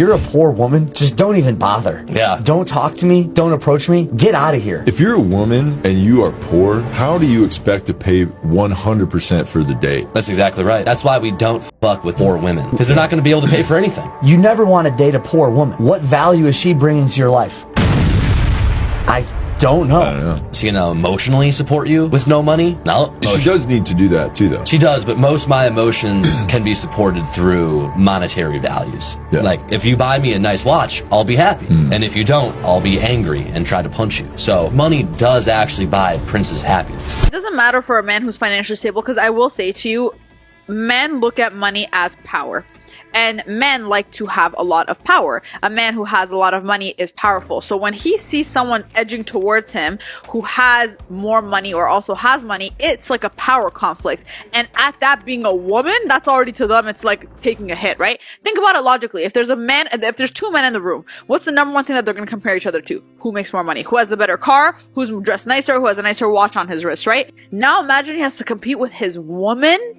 You're a poor woman, just don't even bother. Yeah. Don't talk to me, don't approach me, get out of here. If you're a woman and you are poor, how do you expect to pay 100% for the date? That's exactly right. That's why we don't fuck with poor women, because they're not going to be able to pay for anything. You never want to date a poor woman. What value is she bringing to your life? I don't know. I don't know. Is she going to emotionally support you with no money? No. She does need to do that too, though. She does, but most of my emotions can be supported through monetary values. Yeah. Like, if you buy me a nice watch, I'll be happy. And if you don't, I'll be angry and try to punch you. So money does actually buy Prince's happiness. It doesn't matter for a man who's financially stable, because I will say to you, men look at money as power. And men like to have a lot of power. A man who has a lot of money is powerful. So when he sees someone edging towards him who has more money or also has money, it's like a power conflict. And at that being a woman, that's already to them, it's like taking a hit, right? Think about it logically. If there's two men in the room, what's the number one thing that they're going to compare each other to? Who makes more money? Who has the better car? Who's dressed nicer? Who has a nicer watch on his wrist, right? Now imagine he has to compete with his woman.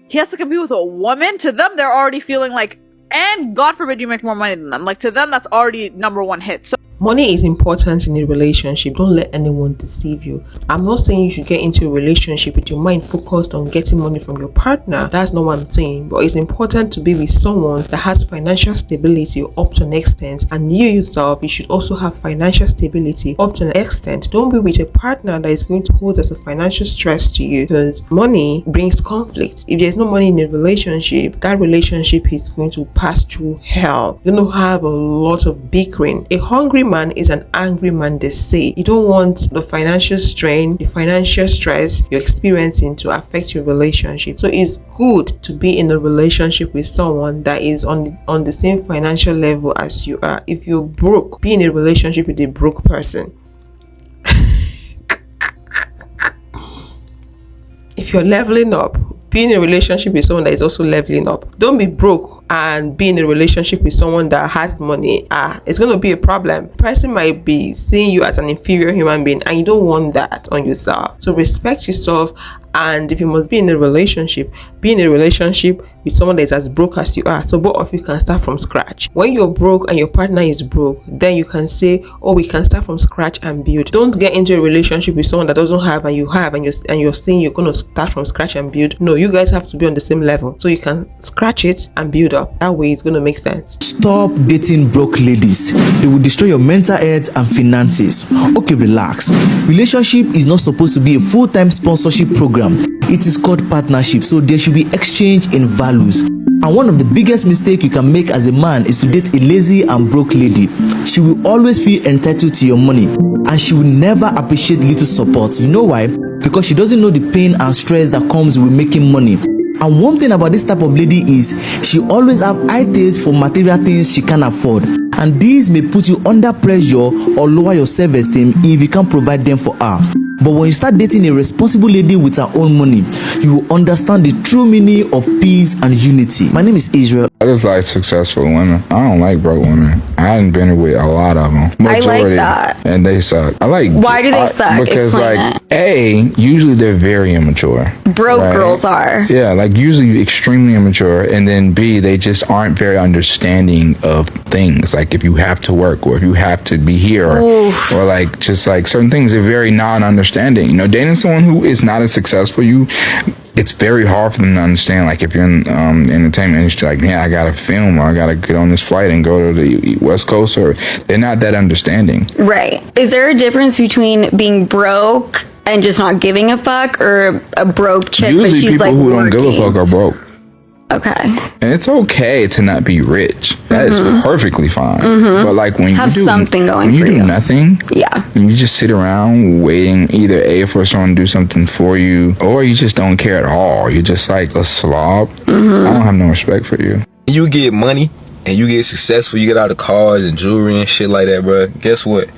He has to compete with a woman. To them, they're already feeling like, and God forbid you make more money than them. Like, to them, that's already number one hit. So money is important in a relationship. Don't let anyone deceive you. I'm not saying you should get into a relationship with your mind focused on getting money from your partner. That's not what I'm saying. But it's important to be with someone that has financial stability up to an extent. And you yourself, you should also have financial stability up to an extent. Don't be with a partner that is going to pose as a financial stress to you, because money brings conflict. If there's no money in a relationship, that relationship is going to pass through hell. You're going to have a lot of bickering. A hungry man is an angry man, they say. You don't want the financial strain, the financial stress you're experiencing to affect your relationship. So it's good to be in a relationship with someone that is on the same financial level as you are. If you're broke, be in a relationship with a broke person. If you're leveling up, be in a relationship with someone that is also leveling up. Don't be broke and be in a relationship with someone that has money. It's going to be a problem. The person might be seeing you as an inferior human being, and you don't want that on yourself. So respect yourself. And if you must be in a relationship, be in a relationship with someone that is as broke as you are, so both of you can start from scratch. When you're broke and your partner is broke, then you can say, oh, we can start from scratch and build. Don't get into a relationship with someone that doesn't have and you have, and you're saying you're going to start from scratch and build. No, you guys have to be on the same level so you can scratch it and build up. That way it's going to make sense. Stop dating broke ladies. They will destroy your mental health and finances. Okay, relax. Relationship is not supposed to be a full-time sponsorship program. It is called partnership, so there should be exchange in values. And one of the biggest mistakes you can make as a man is to date a lazy and broke lady. She will always feel entitled to your money, and she will never appreciate little support. You know why? Because she doesn't know the pain and stress that comes with making money. And one thing about this type of lady is she always have high taste for material things she can't afford, and these may put you under pressure or lower your self-esteem if you can't provide them for her. But when you start dating a responsible lady with her own money, you will understand the true meaning of peace and unity. My name is Israel. I just like successful women. I don't like broke women. I hadn't been with a lot of them. Majority, I like that. And they suck. Why do they suck? Because Explain it. Usually they're very immature. Broke girls are. Yeah, like usually extremely immature. And then B, they just aren't very understanding of things. Like if you have to work or if you have to be here or like just like certain things, they're very non-understanding. You know, dating someone who is not as successful it's very hard for them to understand. Like if you're in entertainment industry, like, yeah, I gotta film or I gotta get on this flight and go to the West Coast, or they're not that understanding. Right. Is there a difference between being broke and just not giving a fuck, or a broke chick Usually but she's people like who working? don't give a fuck are broke. Okay. And it's okay to not be rich. That is perfectly fine. But like when Have you do something going when you for do you. nothing, Yeah. and you just sit around waiting either A, for someone to do something for you, or you just don't care at all. You're just like a slob. I don't have no respect for you. You get money and you get successful, you get out of cars and jewelry and shit like that, bro. Guess what?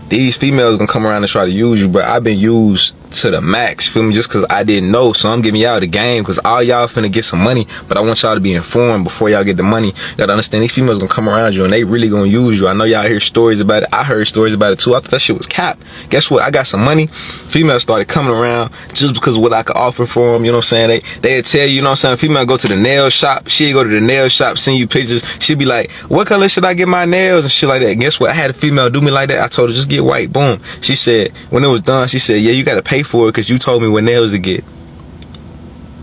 These females gonna come around and try to use you, but I've been used to the max, feel me, just because I didn't know. So I'm giving y'all the game, because all y'all finna get some money, but I want y'all to be informed before y'all get the money. You gotta understand, these females gonna come around you and they really gonna use you. I know y'all hear stories about it. I heard stories about it too. I thought that shit was cap. Guess what? I got some money. Females started coming around just because of what I could offer for them. You know what I'm saying? They'd tell you, you know what I'm saying? Female go to the nail shop. She'd go to the nail shop, send you pictures. She'd be like, what color should I get my nails and shit like that. And guess what? I had a female do me like that. I told her, just get white. Boom. She said, when it was done, she said, yeah, you gotta pay for it because you told me what nails to get.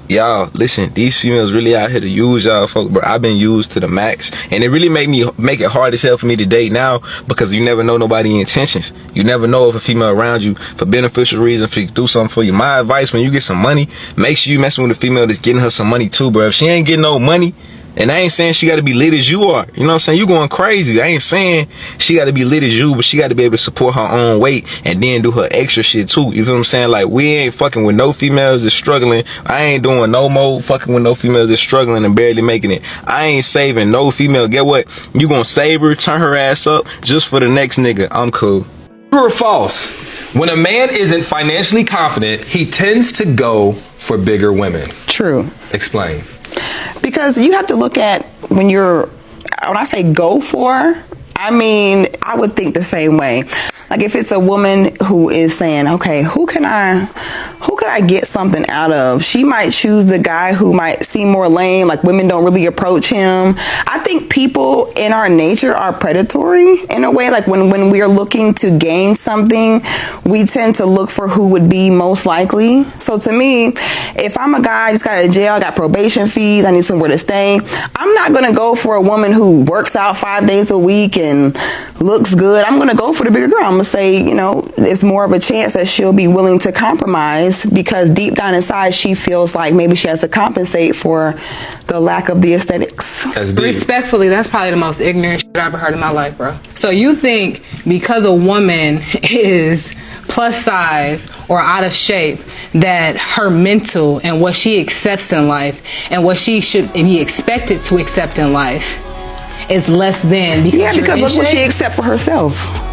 Y'all, listen, these females really out here to use y'all, folks, bro. I've been used to the max, and it really make it hard as hell for me to date now, because you never know nobody's intentions. You never know if a female around you for beneficial reasons, if she do something for you. My advice, when you get some money, make sure you messing with a female that's getting her some money too, bro. If she ain't getting no money, and I ain't saying she got to be lit as you are. You know what I'm saying? You going crazy. I ain't saying she got to be lit as you, but she got to be able to support her own weight and then do her extra shit too. You feel what I'm saying? Like, we ain't fucking with no females that's struggling. I ain't doing no more fucking with no females that's struggling and barely making it. I ain't saving no female. Get what? You gonna save her, turn her ass up just for the next nigga. I'm cool. True or false? When a man isn't financially confident, he tends to go for bigger women. True. Explain. Because you have to look at when I say go for, I mean, I would think the same way. Like if it's a woman who is saying, okay, who can I get something out of? She might choose the guy who might seem more lame, like women don't really approach him. I think people in our nature are predatory in a way. Like when we are looking to gain something, we tend to look for who would be most likely. So to me, if I'm a guy, I just got out of jail, I got probation fees, I need somewhere to stay, I'm not going to go for a woman who works out 5 days a week and looks good. I'm going to go for the bigger girl. I'm going to say, you know, it's more of a chance that she'll be willing to compromise, because deep down inside she feels like maybe she has to compensate for the lack of the aesthetics. Respectfully, that's probably the most ignorant shit I've ever heard in my life, bro. So you think because a woman is plus size or out of shape that her mental and what she accepts in life and what she should be expected to accept in life is less than because look what she accepts for herself.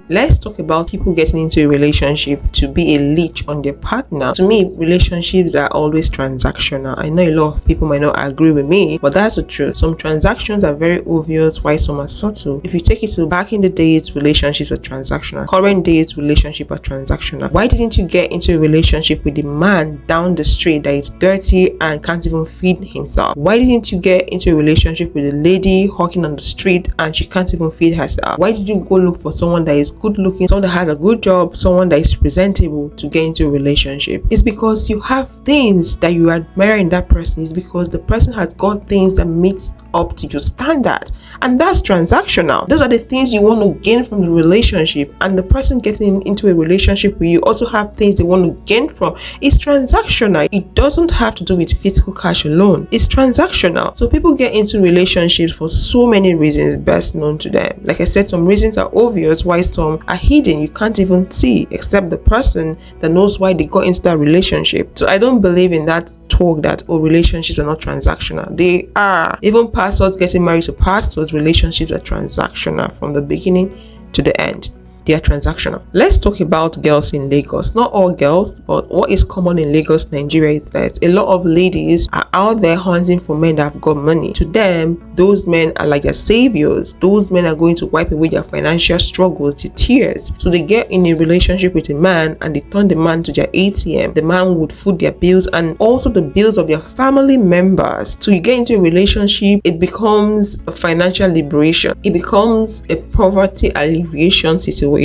Let's talk about people getting into a relationship to be a leech on their partner. To me, relationships are always transactional. I know a lot of people might not agree with me, but that's the truth. Some transactions are very obvious, while some are subtle. If you take it to back in the days, relationships were transactional. Current days, relationships are transactional. Why didn't you get into a relationship with a man down the street that is dirty and can't even feed himself? Why didn't you get into a relationship with a lady hawking on the street and she can't even feed herself? Why did you go look for someone that is good looking, someone that has a good job, someone that is presentable to get into a relationship? It's because you have things that you admire in that person. It's because the person has got things that meets up to your standard, and that's transactional. Those are the things you want to gain from the relationship, and the person getting into a relationship with you also have things they want to gain from. It's transactional. It doesn't have to do with physical cash alone. It's transactional. So people get into relationships for so many reasons best known to them. Like I said, some reasons are obvious, while some are hidden. You can't even see except the person that knows why they got into that relationship. So I don't believe in that talk that relationships are not transactional. They are. Even pastors getting married to pastors, relationships are transactional from the beginning to the end. They are transactional. Let's talk about girls in Lagos. Not all girls, but what is common in Lagos, Nigeria, is that a lot of ladies are out there hunting for men that have got money. To them, those men are like their saviors. Those men are going to wipe away their financial struggles, their tears. So they get in a relationship with a man and they turn the man to their ATM. The man would foot their bills and also the bills of their family members. So you get into a relationship, it becomes a financial liberation. It becomes a poverty alleviation situation.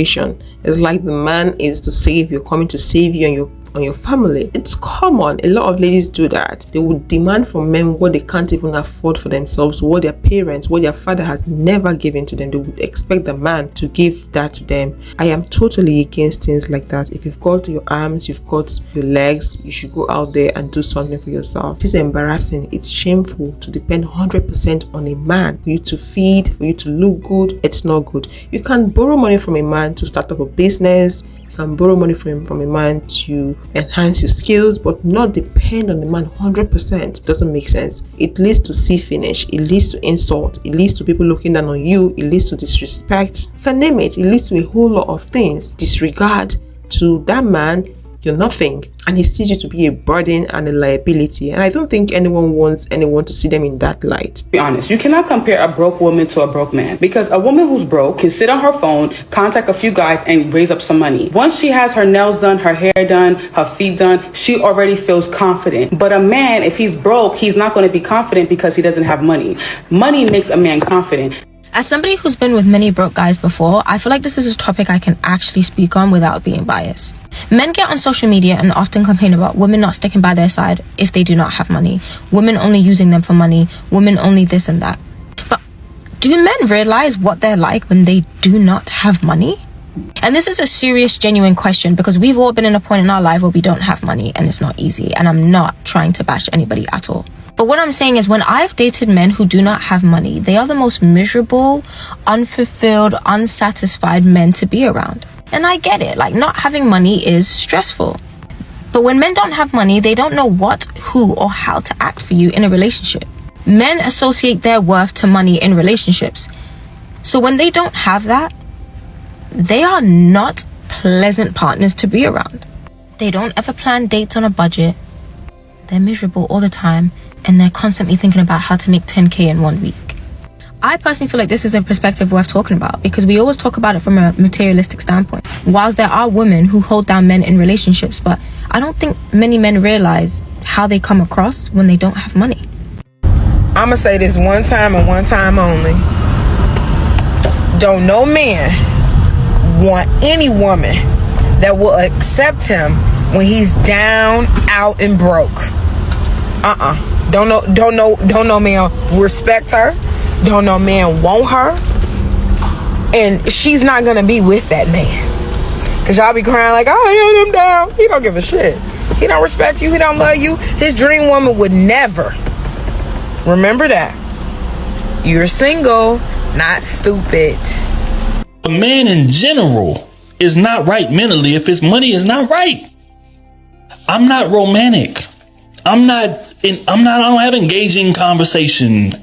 It's like the man is the savior, coming to save you and your family. It's common. A lot of ladies do that. They would demand from men what they can't even afford for themselves, what their parents, what their father has never given to them. They would expect the man to give that to them. I am totally against things like that. If you've got your arms, you've got your legs, you should go out there and do something for yourself. It's embarrassing. It's shameful to depend 100% on a man for you to feed, for you to look good. It's not good. You can borrow money from a man to start up a business. You can borrow money from a man to enhance your skills, but not depend on the man 100%. It doesn't make sense. It leads to see finish. It leads to insult. It leads to people looking down on you. It leads to disrespect. You can name it. It leads to a whole lot of things. Disregard. To that man, you're nothing, and he sees you to be a burden and a liability, and I don't think anyone wants anyone to see them in that light. Be honest, you cannot compare a broke woman to a broke man, because a woman who's broke can sit on her phone, contact a few guys, and raise up some money. Once she has her nails done, her hair done, her feet done, she already feels confident. But a man, if he's broke, he's not going to be confident because he doesn't have money. Money makes a man confident. As somebody who's been with many broke guys before, I feel like this is a topic I can actually speak on without being biased. Men get on social media and often complain about women not sticking by their side if they do not have money, women only using them for money, women only this and that. But do men realize what they're like when they do not have money? And this is a serious, genuine question, because we've all been in a point in our life where we don't have money and it's not easy, and I'm not trying to bash anybody at all. But what I'm saying is, when I've dated men who do not have money, they are the most miserable, unfulfilled, unsatisfied men to be around. And I get it, like, not having money is stressful. But when men don't have money, they don't know what, who, or how to act for you in a relationship. Men associate their worth to money in relationships. So when they don't have that, they are not pleasant partners to be around. They don't ever plan dates on a budget. They're miserable all the time, and they're constantly thinking about how to make 10K in 1 week. I personally feel like this is a perspective worth talking about, because we always talk about it from a materialistic standpoint. Whilst there are women who hold down men in relationships, but I don't think many men realize how they come across when they don't have money. I'ma say this one time and one time only. Don't no man want any woman that will accept him when he's down, out, and broke. Don't no man respect her. Don't no man want her. And she's not gonna be with that man. Cause y'all be crying like, oh, he held him down. He don't give a shit. He don't respect you. He don't love you. His dream woman would never. Remember that. You're single, not stupid. A man in general is not right mentally if his money is not right. I'm not romantic. I don't have engaging conversation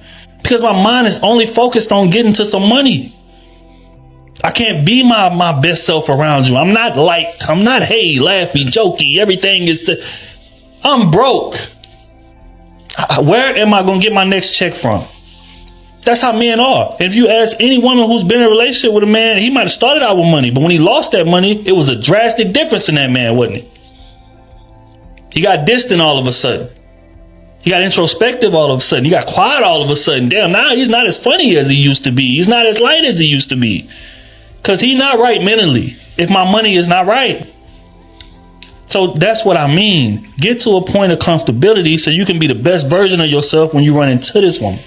because my mind is only focused on getting to some money. I can't be my best self around you. I'm not liked. I'm not, hey, laughy, jokey. Everything is, I'm broke. Where am I going to get my next check from? That's how men are. If you ask any woman who's been in a relationship with a man, he might have started out with money, but when he lost that money, it was a drastic difference in that man, wasn't it? He got distant all of a sudden. He got introspective all of a sudden. He got quiet all of a sudden. Damn, now he's not as funny as he used to be. He's not as light as he used to be. Because he's not right mentally if my money is not right. So that's what I mean. Get to a point of comfortability so you can be the best version of yourself when you run into this woman.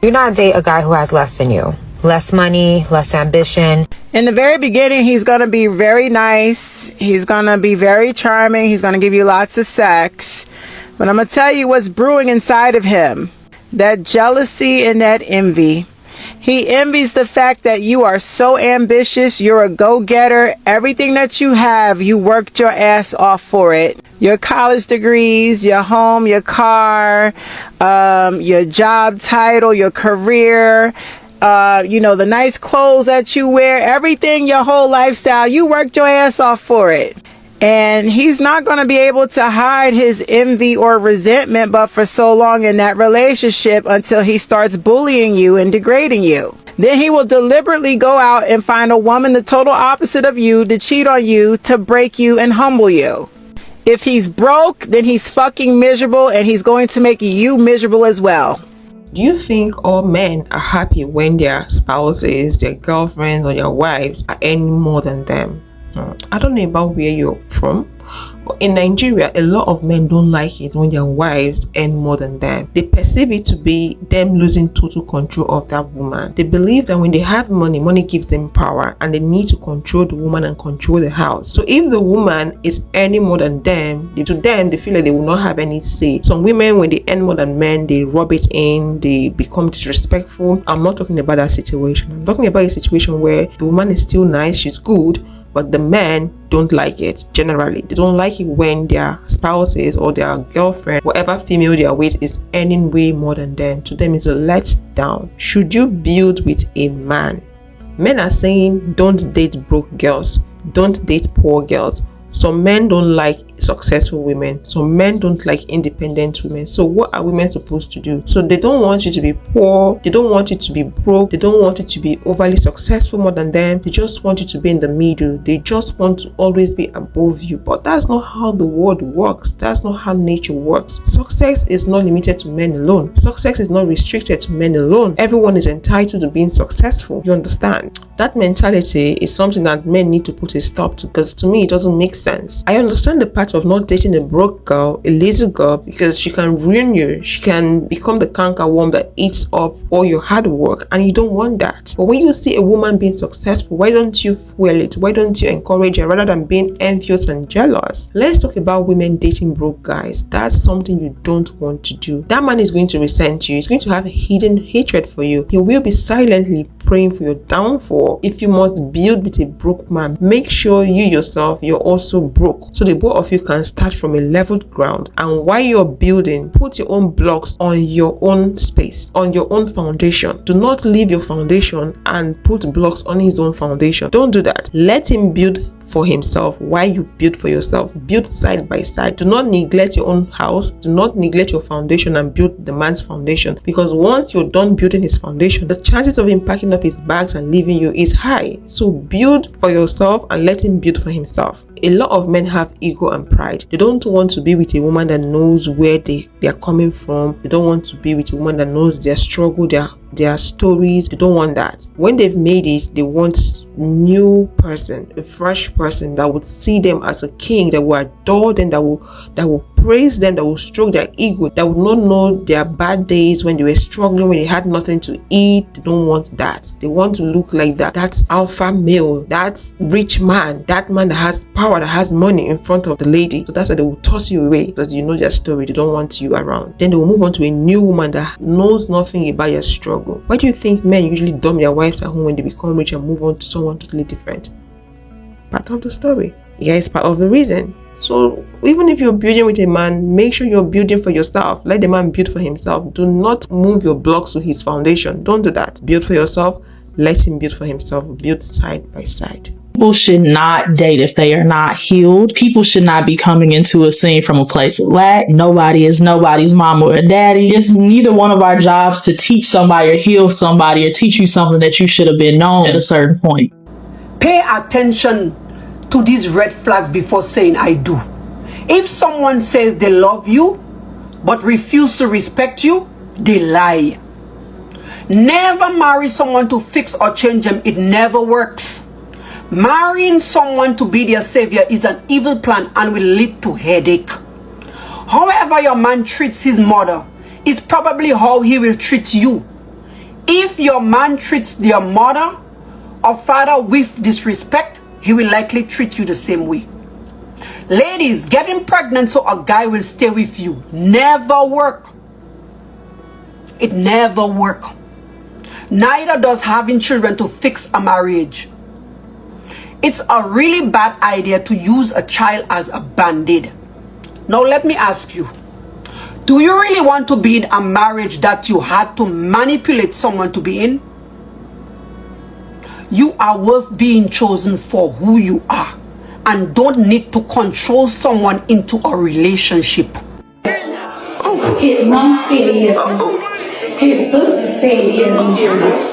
Do not date a guy who has less than you. Less money, less ambition. In the very beginning, he's going to be very nice. He's going to be very charming. He's going to give you lots of sex. But I'm going to tell you what's brewing inside of him. That jealousy and that envy. He envies the fact that you are so ambitious. You're a go-getter. Everything that you have, you worked your ass off for it. Your college degrees, your home, your car, your job title, your career, the nice clothes that you wear, everything, your whole lifestyle, you worked your ass off for it. And he's not going to be able to hide his envy or resentment, but for so long in that relationship until he starts bullying you and degrading you. Then he will deliberately go out and find a woman the total opposite of you to cheat on you, to break you and humble you. If he's broke, then he's fucking miserable, and he's going to make you miserable as well. Do you think all men are happy when their spouses, their girlfriends, or their wives are earning more than them? I don't know about where you're from, but in Nigeria, a lot of men don't like it when their wives earn more than them. They perceive it to be them losing total control of that woman. They believe that when they have money, money gives them power, and they need to control the woman and control the house. So if the woman is earning more than them, to them, they feel like they will not have any say. Some women, when they earn more than men, they rub it in, they become disrespectful. I'm not talking about that situation. I'm talking about a situation where the woman is still nice, she's good, but the men don't like it. Generally, they don't like it when their spouses or their girlfriend, whatever female they are with, is earning way more than them. To them, it's a letdown. Should you build with a man? Men are saying don't date broke girls. don't date poor girls. Some men don't like successful women. Some men don't like independent women. So what are women supposed to do? So they don't want you to be poor. They don't want you to be broke. They don't want you to be overly successful more than them. They just want you to be in the middle. They just want to always be above you. But that's not how the world works. That's not how nature works. Success is not limited to men alone. Success is not restricted to men alone. Everyone is entitled to being successful. You understand? That mentality is something that men need to put a stop to, because to me it doesn't make sense. I understand the part of not dating a broke girl, a lazy girl, because she can ruin you. She can become the canker worm that eats up all your hard work, and you don't want that. But when you see a woman being successful, why don't you fuel it? Why don't you encourage her rather than being envious and jealous? Let's talk about women dating broke guys. That's something you don't want to do. That man is going to resent you. He's going to have hidden hatred for you. He will be silently praying for your downfall. If you must build with a broke man, make sure you yourself, you're also broke, so the both of you can start from a leveled ground. And while you're building, put your own blocks on your own space, on your own foundation. Do not leave your foundation and put blocks on his own foundation. Don't do that. Let him build for himself while you build for yourself. Build side by side. Do not neglect your own house. Do not neglect your foundation and build the man's foundation, because once you're done building his foundation, the chances of him packing up his bags and leaving you is high. So build for yourself and let him build for himself. A lot of men have ego and pride. They don't want to be with a woman that knows where they are coming from. They don't want to be with a woman that knows their struggle, their stories. They don't want that. When they've made it, they want new person, a fresh person that would see them as a king, that will adore them, that will praise them, that will stroke their ego, that will not know their bad days when they were struggling, when they had nothing to eat. They don't want that. They want to look like that. That's alpha male. That's rich man. That man that has power, that has money in front of the lady. So that's why they will toss you away, because you know their story. They don't want you around. Then they will move on to a new woman that knows nothing about your struggle. Why do you think men usually dump their wives at home when they become rich and move on to someone totally different? Part of the story. Yeah, it's part of the reason. So even if you're building with a man, make sure you're building for yourself. Let the man build for himself. Do not move your blocks to his foundation. Don't do that. Build for yourself. Let him build for himself. Build side by side. People should not date if they are not healed. People should not be coming into a scene from a place of lack. Nobody is nobody's mama or daddy. It's neither one of our jobs to teach somebody or heal somebody or teach you something that you should have been known at a certain point. Pay attention to these red flags before saying I do. If someone says they love you but refuse to respect you, they lie. Never marry someone to fix or change them. It never works. Marrying someone to be their savior is an evil plan and will lead to headache. However your man treats his mother is probably how he will treat you. If your man treats their mother or father with disrespect, he will likely treat you the same way. Ladies, getting pregnant so a guy will stay with you never work. It never work. Neither does having children to fix a marriage. It's a really bad idea to use a child as a band-aid. Now let me ask you, do you really want to be in a marriage that you had to manipulate someone to be in? You are worth being chosen for who you are and don't need to control someone into a relationship. His mom said yes. His sister said yes.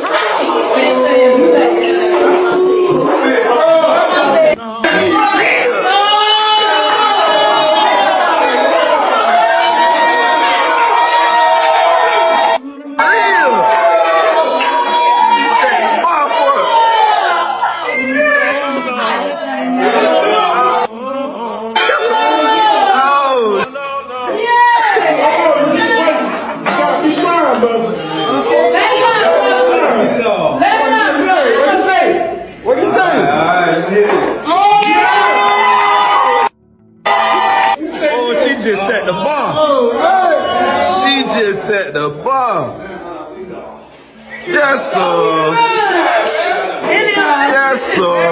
Yes, sir. Yes, sir.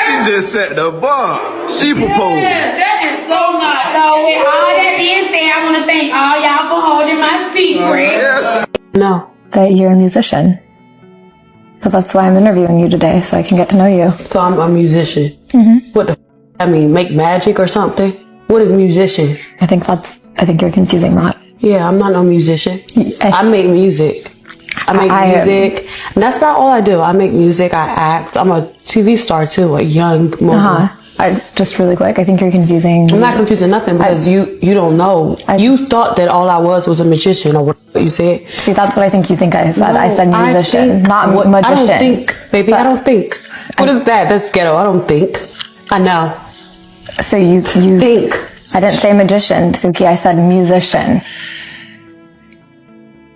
She just set the bar. She proposed. That is so nice. So with all that being said, I want to thank all y'all for holding my secret. Yes. No. That you're a musician. But that's why I'm interviewing you today, so I can get to know you. So I'm a musician. Mm-hmm. What the I mean, make magic or something? What is musician? I think you're confusing that. Yeah, I'm not no musician. I make music. I make music. And that's not all I do. I make music, I act. I'm a TV star too, a young mogul. Just really quick, I think you're confusing. I'm not confusing nothing because you don't know. You thought that all I was a magician or what you said. See, that's what I think you think I said. I said musician, not magician. I don't think, baby. I don't think. What is that? That's ghetto. I don't think. I know. So you think. I didn't say magician, Suki. I said musician.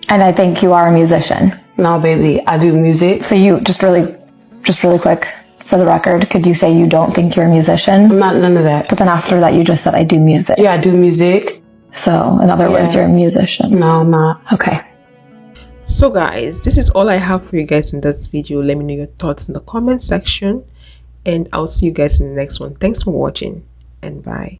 And I think you are a musician. No, baby. I do music. So you just really quick. For the record, could you say you don't think you're a musician? I'm not none of that. But then after that, you just said I do music. Yeah, I do music. So, in other words, you're a musician. No, I'm not. Okay. So guys, this is all I have for you guys in this video. Let me know your thoughts in the comment section, and I'll see you guys in the next one. Thanks for watching, and bye.